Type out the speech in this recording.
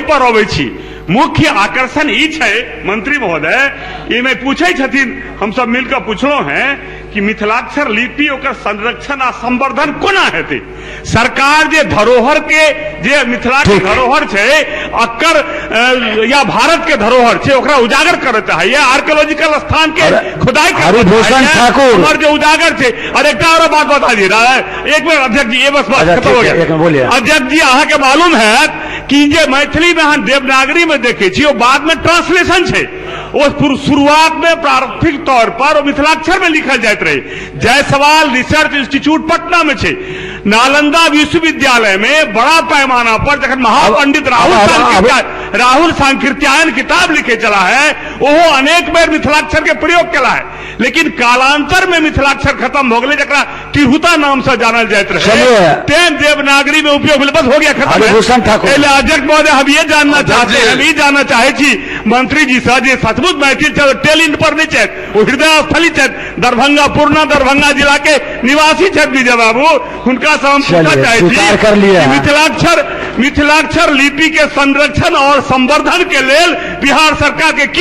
पर अबै छी। मुख्य आकर्षण ई छै मंत्री महोदय, इमे पूछे छथिन, हम सब मिलकर पूछलो हैं कि मिथिलाक्षर लिपि ओकर संरक्षण आ संवर्धन कोना हेतै। सरकार जे धरोहर के जे मिथिला के धरोहर छै अकर या भारत के धरोहर छै ओकरा उजागर करत है, ये आर्कियोलॉजिकल स्थान के खुदाई हमर जो उजागर छै। और एक और बात बता दी रहा है, एक मिनट अध्यक्ष जी, ये बस बात खत्म हो गया। अध्यक्ष जी अहाँ के मालूम है कि जे मैथिली में अहाँ देवनागरी में देखे छी, बाद में ट्रांसलेशन छै। वो शुरुआत में प्रारंभिक तौर पर मिथिलाक्षर में लिखल जाइत रहे। जायसवाल रिसर्च इंस्टीट्यूट पटना में छे, नालंदा विश्वविद्यालय में बड़ा पैमाना पर जखन महापंडित राहुल सांकृत्यायन किताब लिखे चला है, वो अनेक बेर मिथिलाक्षर के प्रयोग केला है, लेकिन कालांतर में मिथिलाक्षर खत्म हो गए, जरा तिरहुता नाम से जानल जाते रहे, तें देवनागरी में उपयोग। बस हो गया, खत्म। अध्यक्ष महोदय, हम ये जानना चाहते हैं, हम ये जानना चाहे छी मंत्री जी से, जे सचमुच मैथिल टेल इन पर नहीं छे, वो हृदय स्थली छे, दरभंगा पूर्णा दरभंगा जिला के निवासी छे विजय बाबू, उनका से हम पूछना चाहे छी मिथिलाक्षर लिपि के संरक्षण और संवर्धन के लेल बिहार सरकार के की